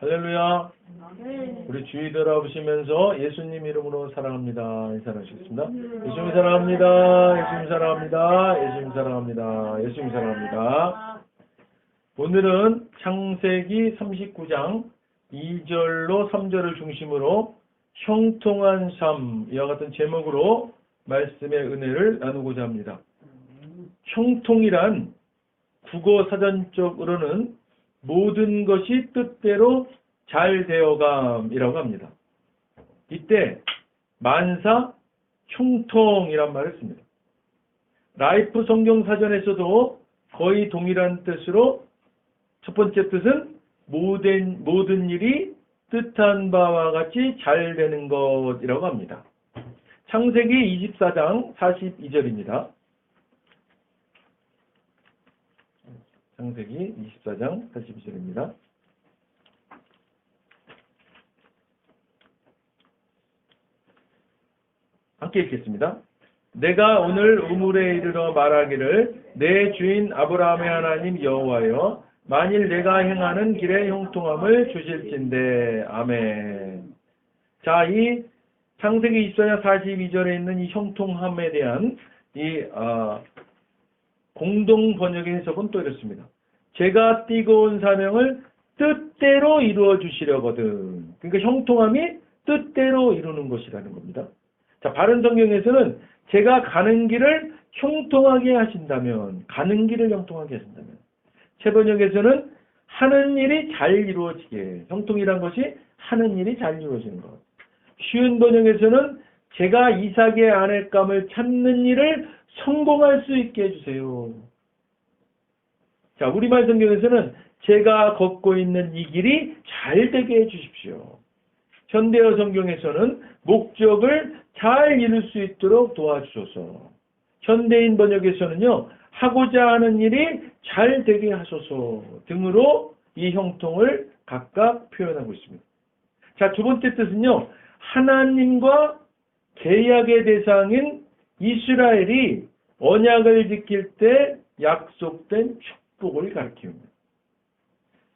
할렐루야. 네. 우리 주의 돌아보시면서 예수님 이름으로 사랑합니다. 인사하시겠습니다. 예수님 사랑합니다. 예수님 사랑합니다. 예수님 사랑합니다. 예수님 사랑합니다. 오늘은 창세기 39장 2절로 3절을 중심으로 형통한 삶, 이와 같은 제목으로 말씀의 은혜를 나누고자 합니다. 형통이란 국어 사전적으로는 모든 것이 뜻대로 잘 되어감이라고 합니다. 이때 만사 형통이란 말을 씁니다. 라이프 성경 사전에서도 거의 동일한 뜻으로 첫 번째 뜻은 모든 일이 뜻한 바와 같이 잘 되는 것이라고 합니다. 창세기 24장 42절입니다. 창세기 24장 42절입니다. 함께 읽겠습니다. 내가 오늘 우물에 이르러 말하기를 내 주인 아브라함의 하나님 여호와여 만일 내가 행하는 길에 형통함을 주실진대. 아멘. 자, 이 창세기 24장 42절에 있는 이 형통함에 대한 이 공동 번역의 해석은 또 이렇습니다. 제가 띠고 온 사명을 뜻대로 이루어 주시려거든. 그러니까 형통함이 뜻대로 이루는 것이라는 겁니다. 자, 바른 성경에서는 제가 가는 길을 형통하게 하신다면, 가는 길을 형통하게 하신다면, 최번역에서는 하는 일이 잘 이루어지게, 형통이란 것이 하는 일이 잘 이루어지는 것. 쉬운 번역에서는 제가 이삭의 아내감을 찾는 일을 성공할 수 있게 해주세요. 자, 우리말 성경에서는 제가 걷고 있는 이 길이 잘 되게 해주십시오. 현대어 성경에서는 목적을 잘 이룰 수 있도록 도와주소서. 현대인 번역에서는요, 하고자 하는 일이 잘 되게 하소서 등으로 이 형통을 각각 표현하고 있습니다. 자, 두 번째 뜻은요, 하나님과 계약의 대상인 이스라엘이 언약을 지킬 때 약속된 축복을 가리킵니다.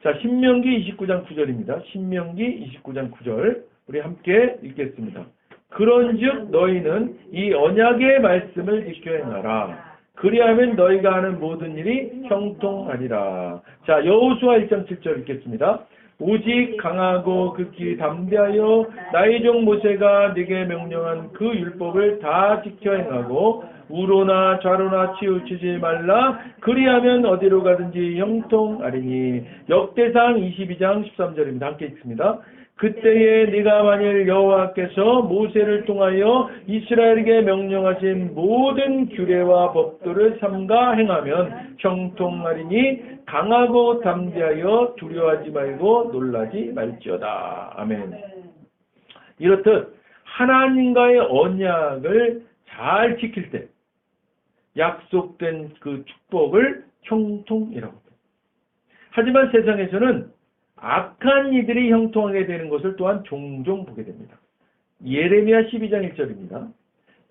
자, 신명기 29장 9절입니다. 신명기 29장 9절 우리 함께 읽겠습니다. 그런즉 너희는 이 언약의 말씀을 지켜 행하라. 그리하면 너희가 하는 모든 일이 형통하리라. 자, 여호수아 1장 7절 읽겠습니다. 오직 강하고 극히 담대하여 나의 종 모세가 네게 명령한 그 율법을 다 지켜 행하고 우로나 좌로나 치우치지 말라. 그리하면 어디로 가든지 형통하리니. 역대상 22장 13절입니다. 함께 읽습니다. 그때에 네가 만일 여호와께서 모세를 통하여 이스라엘에게 명령하신 모든 규례와 법도를 삼가 행하면 형통하리니 강하고 담대하여 두려워하지 말고 놀라지 말지어다. 아멘. 이렇듯 하나님과의 언약을 잘 지킬 때 약속된 그 축복을 형통이라고 합니다. 하지만 세상에서는 악한 이들이 형통하게 되는 것을 또한 종종 보게 됩니다. 예레미야 12장 1절입니다.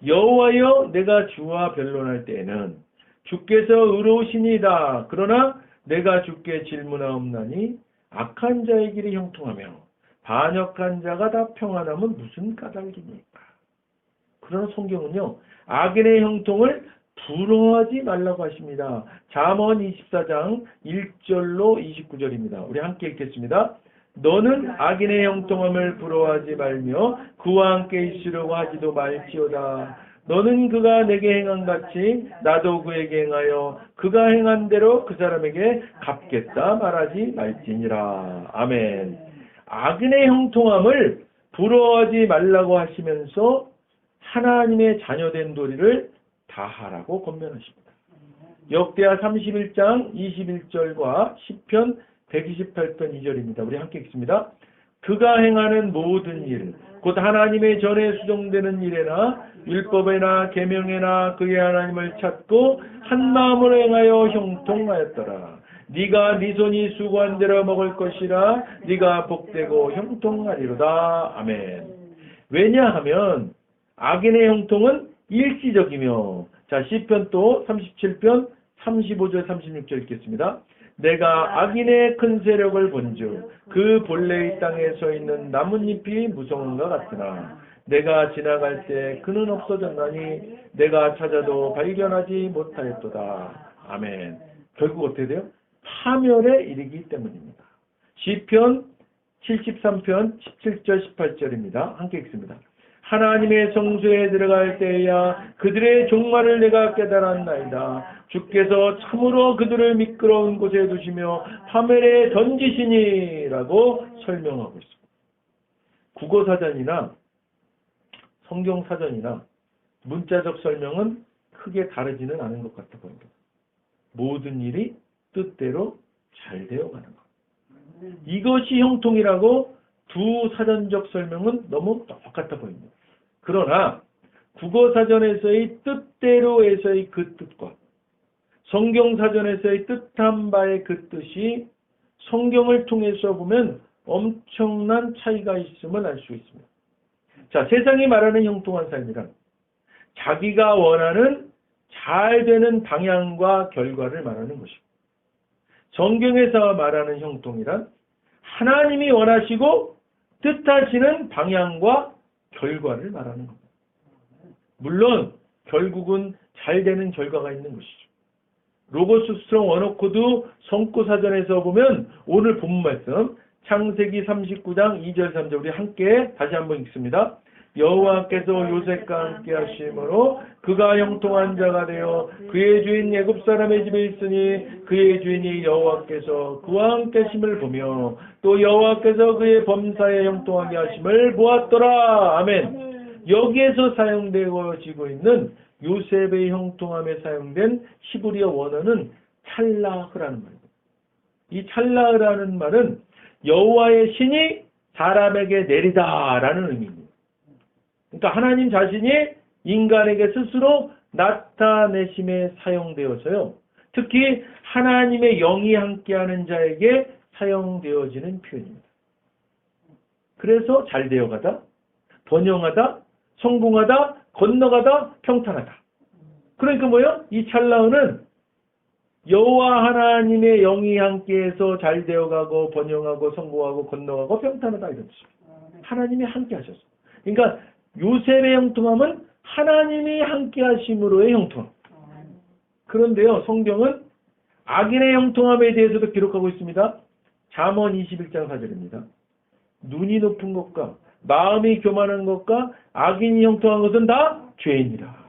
여호와여 내가 주와 변론할 때에는 주께서 의로우시니이다. 그러나 내가 주께 질문하옵나니 악한 자의 길이 형통하며 반역한 자가 다 평안함은 무슨 까닭이니까. 그러나 성경은요, 악인의 형통을 부러워하지 말라고 하십니다. 잠언 24장 1절로 29절입니다. 우리 함께 읽겠습니다. 너는 악인의 형통함을 부러워하지 말며 그와 함께 있으려고 하지도 말지어다. 너는 그가 내게 행한 같이 나도 그에게 행하여 그가 행한 대로 그 사람에게 갚겠다 말하지 말지니라. 아멘. 악인의 형통함을 부러워하지 말라고 하시면서 하나님의 자녀된 도리를 다하라고 권면하십니다. 역대하 31장 21절과 시편 128편 2절입니다. 우리 함께 읽습니다. 그가 행하는 모든 일, 곧 하나님의 전에 수정되는 일에나 율법에나 계명에나 그의 하나님을 찾고 한 마음으로 행하여 형통하였더라. 네가 네 손이 수고한 대로 먹을 것이라. 네가 복되고 형통하리로다. 아멘. 왜냐하면 악인의 형통은 일시적이며, 자, 시편 또 37편 35절 36절 읽겠습니다. 내가 악인의 큰 세력을 본즉 그 본래의 땅에 서 있는 나뭇잎이 무성함과 같으나 내가 지나갈 때 그는 없어졌나니 내가 찾아도 발견하지 못하였도다. 아멘. 결국 어떻게 돼요? 파멸에 이르기 때문입니다. 시편 73편 17절 18절입니다. 함께 읽습니다. 하나님의 성소에 들어갈 때야 그들의 종말을 내가 깨달았나이다. 주께서 참으로 그들을 미끄러운 곳에 두시며 파멸에 던지시니라고 설명하고 있습니다. 국어사전이나 성경사전이나 문자적 설명은 크게 다르지는 않은 것 같아 보입니다. 모든 일이 뜻대로 잘 되어가는 것. 이것이 형통이라고 두 사전적 설명은 너무 똑같아 보입니다. 그러나 국어사전에서의 뜻대로에서의 그 뜻과 성경사전에서의 뜻한 바의 그 뜻이 성경을 통해서 보면 엄청난 차이가 있음을 알 수 있습니다. 자, 세상이 말하는 형통한 삶이란 자기가 원하는 잘 되는 방향과 결과를 말하는 것입니다. 성경에서 말하는 형통이란 하나님이 원하시고 뜻하시는 방향과 결과를 말하는 겁니다. 물론 결국은 잘 되는 결과가 있는 것이죠. 로고스 스트롱 원어코드 성구사전에서 보면 오늘 본문 말씀 창세기 39장 2절 3절 우리 함께 다시 한번 읽습니다. 여호와께서 요셉과 함께 하심으로 그가 형통한 자가 되어 그의 주인 애굽 사람의 집에 있으니 그의 주인이 여호와께서 그와 함께 하심을 보며 또 여호와께서 그의 범사에 형통하게 하심을 보았더라. 아멘. 여기에서 사용되어지고 있는 요셉의 형통함에 사용된 히브리어 원어는 찰라흐라는 말입니다. 이 찰라흐라는 말은 여호와의 신이 사람에게 내리다라는 의미입니다. 그러니까 하나님 자신이 인간에게 스스로 나타내심에 사용되어서요. 특히 하나님의 영이 함께하는 자에게 사용되어지는 표현입니다. 그래서 잘 되어가다, 번영하다, 성공하다, 건너가다, 평탄하다. 그러니까 뭐요? 이 찰나흐는 여호와 하나님의 영이 함께해서 잘 되어가고 번영하고 성공하고 건너가고 평탄하다 이런 뜻입니다. 하나님이 함께하셔서. 그러니까 요셉의 형통함은 하나님이 함께하심으로의 형통함. 그런데요, 성경은 악인의 형통함에 대해서도 기록하고 있습니다. 잠언 21장 4절입니다. 눈이 높은 것과 마음이 교만한 것과 악인이 형통한 것은 다 죄인이라.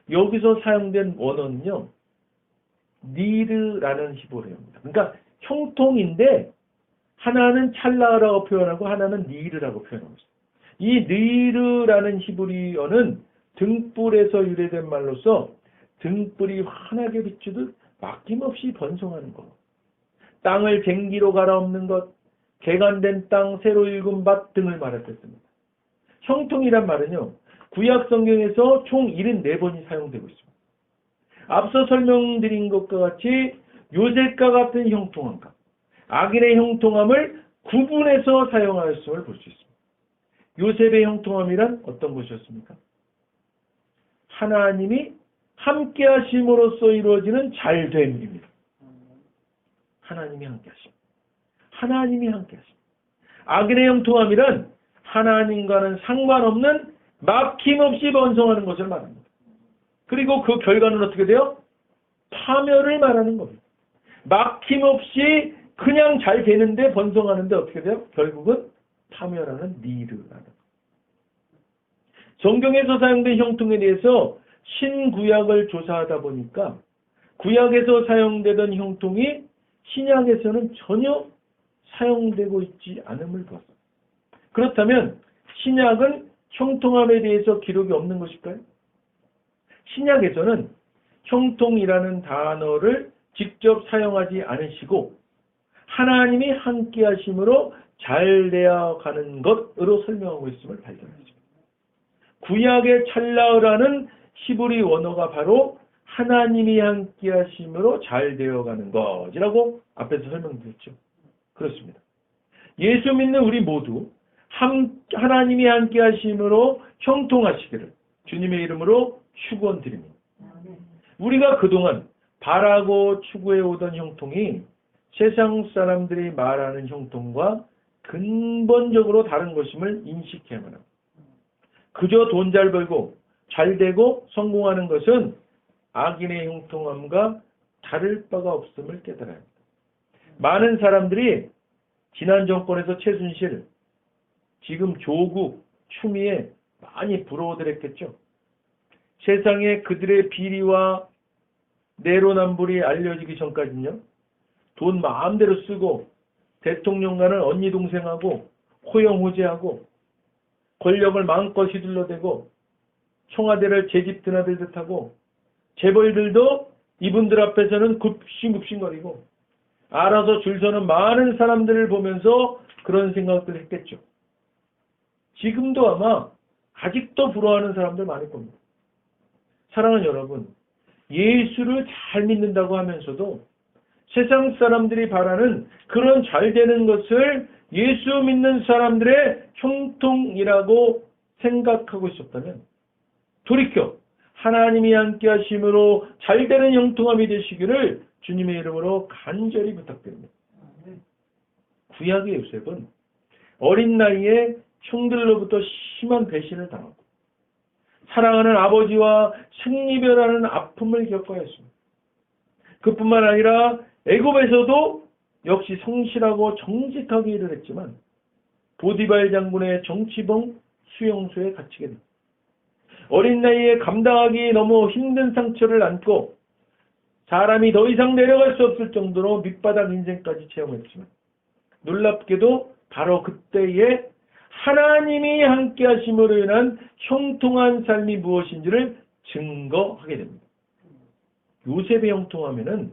여기서 사용된 원어는요, 니르라는 히브리어입니다. 그러니까 형통인데 하나는 찰라라고 표현하고 하나는 니르라고 표현하고 있습니다. 이 니르라는 히브리어는 등불에서 유래된 말로서 등불이 환하게 비추듯 막힘없이 번성하는 것, 땅을 쟁기로 갈아엎는 것, 개간된 땅, 새로 일군 밭 등을 말했습니다. 형통이란 말은요, 구약 성경에서 총 74번이 사용되고 있습니다. 앞서 설명드린 것과 같이 요셉과 같은 형통함과 악인의 형통함을 구분해서 사용하였음을 볼 수 있습니다. 요셉의 형통함이란 어떤 것이었습니까? 하나님이 함께 하심으로써 이루어지는 잘됨입니다. 하나님이 함께 하심. 하나님이 함께 하심. 악인의 형통함이란 하나님과는 상관없는 막힘없이 번성하는 것을 말합니다. 그리고 그 결과는 어떻게 돼요? 파멸을 말하는 겁니다. 막힘없이 그냥 잘 되는데 번성하는데 어떻게 돼요? 결국은 파멸하는 니르라는. 성경에서 사용된 형통에 대해서 신구약을 조사하다 보니까 구약에서 사용되던 형통이 신약에서는 전혀 사용되고 있지 않음을 보았습니다. 그렇다면 신약은 형통함에 대해서 기록이 없는 것일까요? 신약에서는 형통이라는 단어를 직접 사용하지 않으시고 하나님이 함께 하심으로 잘 되어가는 것으로 설명하고 있음을 발견했습니다. 구약의 찰라흐라는 히브리 원어가 바로 하나님이 함께 하심으로 잘 되어가는 것이라고 앞에서 설명드렸죠. 그렇습니다. 예수 믿는 우리 모두 하나님이 함께 하심으로 형통하시기를 주님의 이름으로 축원드립니다. 우리가 그동안 바라고 추구해 오던 형통이 세상 사람들이 말하는 형통과 근본적으로 다른 것임을 인식해야만 합니다. 그저 돈 잘 벌고 잘 되고 성공하는 것은 악인의 형통함과 다를 바가 없음을 깨달아야 합니다. 많은 사람들이 지난 정권에서 최순실, 지금 조국, 추미애 많이 부러워들었겠죠. 세상에 그들의 비리와 내로남불이 알려지기 전까지는요, 돈 마음대로 쓰고 대통령과는 언니 동생하고 호영호재하고 권력을 마음껏 휘둘러대고 청와대를 제 집 드나들 듯하고 재벌들도 이분들 앞에서는 굽신굽신거리고 알아서 줄 서는 많은 사람들을 보면서 그런 생각들을 했겠죠. 지금도 아마 아직도 부러워하는 사람들 많을 겁니다. 사랑하는 여러분, 예수를 잘 믿는다고 하면서도 세상 사람들이 바라는 그런 잘 되는 것을 예수 믿는 사람들의 형통이라고 생각하고 있었다면 돌이켜 하나님이 함께 하심으로 잘 되는 형통함이 되시기를 주님의 이름으로 간절히 부탁드립니다. 구약의 요셉은 어린 나이에 형들로부터 심한 배신을 당하고 사랑하는 아버지와 생리별하는 아픔을 겪어야 했습니다. 그뿐만 아니라 애굽에서도 역시 성실하고 정직하게 일을 했지만 보디발 장군의 정치범 수용소에 갇히게 됩니다. 어린 나이에 감당하기 너무 힘든 상처를 안고 사람이 더 이상 내려갈 수 없을 정도로 밑바닥 인생까지 체험했지만 놀랍게도 바로 그때에 하나님이 함께 하심으로 인한 형통한 삶이 무엇인지를 증거하게 됩니다. 요셉의 형통함에는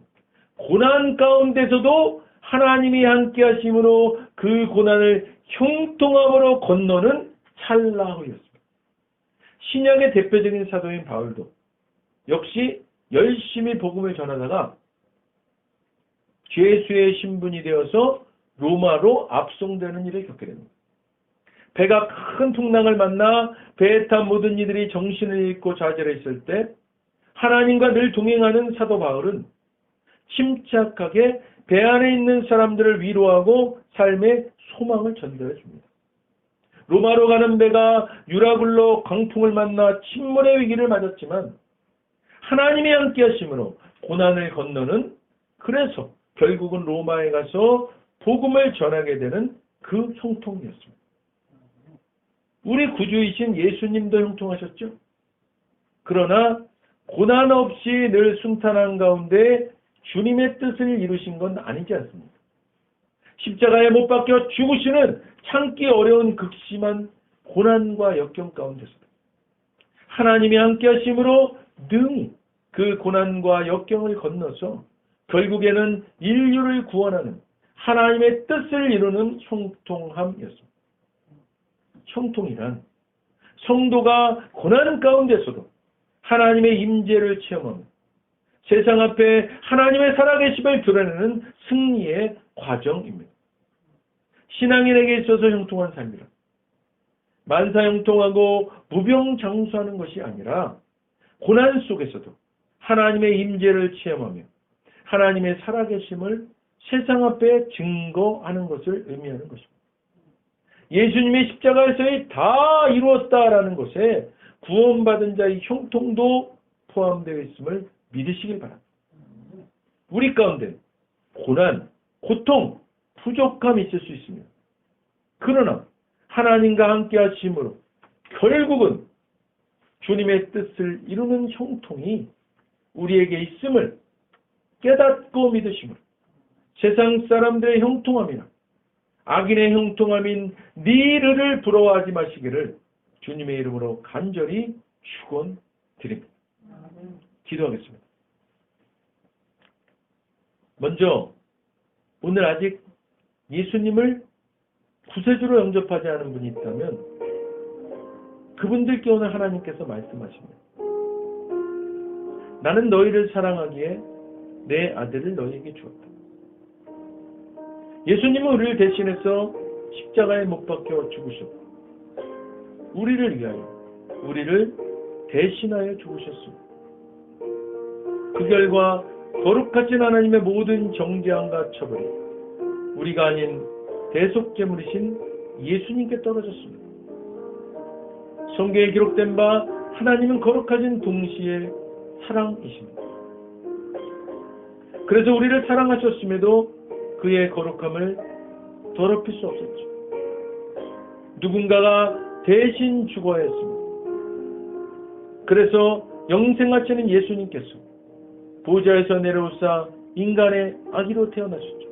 고난 가운데서도 하나님이 함께 하심으로 그 고난을 형통함으로 건너는 찰나후였습니다. 신약의 대표적인 사도인 바울도 역시 열심히 복음을 전하다가 죄수의 신분이 되어서 로마로 압송되는 일을 겪게 됩니다. 배가 큰 풍랑을 만나 배에 탄 모든 이들이 정신을 잃고 좌절했을 때 하나님과 늘 동행하는 사도 바울은 침착하게 배 안에 있는 사람들을 위로하고 삶의 소망을 전달해 줍니다. 로마로 가는 배가 유라굴로 광풍을 만나 침몰의 위기를 맞았지만 하나님이 함께 하심으로 고난을 건너는, 그래서 결국은 로마에 가서 복음을 전하게 되는 그 형통이었습니다. 우리 구주이신 예수님도 형통하셨죠. 그러나 고난 없이 늘 순탄한 가운데 주님의 뜻을 이루신 건 아니지 않습니까? 십자가에 못 박혀 죽으시는 참기 어려운 극심한 고난과 역경 가운데서 하나님이 함께 하심으로 능히 그 고난과 역경을 건너서 결국에는 인류를 구원하는 하나님의 뜻을 이루는 형통함이었습니다. 형통이란 성도가 고난 가운데서도 하나님의 임재를 체험하며 세상 앞에 하나님의 살아계심을 드러내는 승리의 과정입니다. 신앙인에게 있어서 형통한 삶이란 만사형통하고 무병장수하는 것이 아니라 고난 속에서도 하나님의 임재를 체험하며 하나님의 살아계심을 세상 앞에 증거하는 것을 의미하는 것입니다. 예수님의 십자가에서의 다 이루었다라는 것에 구원받은 자의 형통도 포함되어 있음을 믿으시길 바랍니다. 우리 가운데 고난, 고통, 부족함이 있을 수 있습니다. 그러나 하나님과 함께 하심으로 결국은 주님의 뜻을 이루는 형통이 우리에게 있음을 깨닫고 믿으심으로 세상 사람들의 형통함이나 악인의 형통함인 니르를 부러워하지 마시기를 주님의 이름으로 간절히 축원드립니다. 기도하겠습니다. 먼저 오늘 아직 예수님을 구세주로 영접하지 않은 분이 있다면 그분들께 오늘 하나님께서 말씀하십니다. 나는 너희를 사랑하기에 내 아들을 너희에게 주었다. 예수님은 우리를 대신해서 십자가에 못 박혀 죽으셨고 우리를 위하여 우리를 대신하여 죽으셨습니다. 그 결과 거룩하신 하나님의 모든 정죄함과 처벌이 우리가 아닌 대속제물이신 예수님께 떨어졌습니다. 성경에 기록된 바 하나님은 거룩하신 동시에 사랑이십니다. 그래서 우리를 사랑하셨음에도 그의 거룩함을 더럽힐 수 없었죠. 누군가가 대신 죽어야 했습니다. 그래서 영생하시는 예수님께서 보좌에서 내려오사 인간의 아기로 태어나셨죠.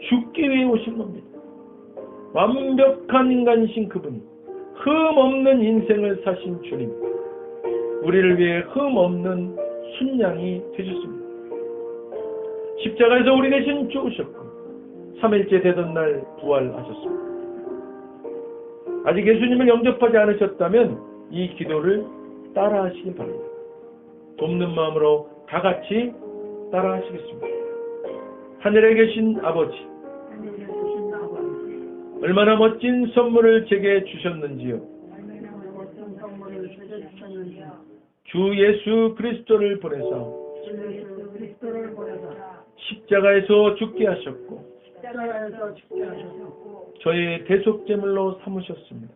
죽기 위해 오신 겁니다. 완벽한 인간이신 그분이 흠 없는 인생을 사신 주님, 우리를 위해 흠 없는 순양이 되셨습니다. 십자가에서 우리 대신 죽으셨고 3일째 되던 날 부활하셨습니다. 아직 예수님을 영접하지 않으셨다면 이 기도를 따라 하시길 바랍니다. 돕는 마음으로 다 같이 따라 하시겠습니다. 하늘에 계신 아버지, 얼마나 멋진 선물을 제게 주셨는지요. 주 예수 그리스도를 보내사 십자가에서 죽게 하셨고 저의 대속제물로 삼으셨습니다.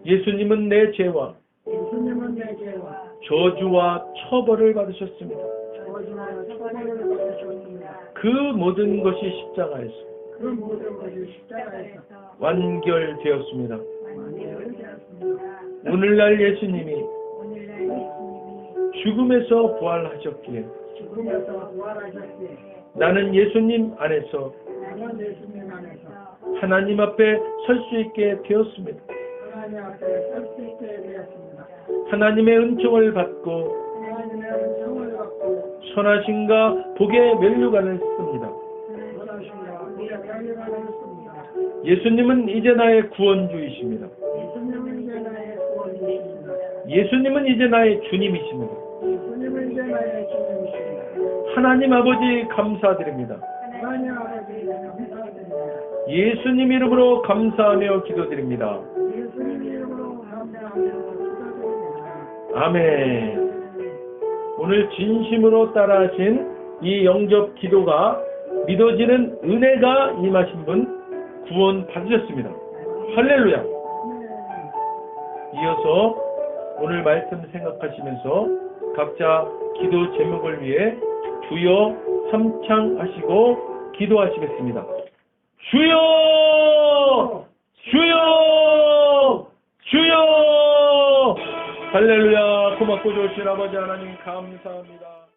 예수님은 내 죄와 저주와 처벌을 받으셨습니다. 그 모든 것이 십자가에서 완결되었습니다. 오늘날 예수님이 죽음에서 부활하셨기에 나는 예수님 안에서 하나님 앞에 설 수 있게 되었습니다. 하나님의 은총을 받고 선하심과 복의 면류관을 씁니다. 예수님은 이제 나의 구원주이십니다. 예수님은 이제 나의 주님이십니다. 하나님 아버지 감사드립니다. 예수님 이름으로 감사하며 기도드립니다. 아멘. 오늘 진심으로 따라하신 이 영접 기도가 믿어지는 은혜가 임하신 분 구원 받으셨습니다. 할렐루야. 이어서 오늘 말씀 생각하시면서 각자 기도 제목을 위해 주여 삼창하시고 기도하시겠습니다. 주여! 주여! 주여! 할렐루야. 고맙고 좋으신 아버지 하나님 감사합니다.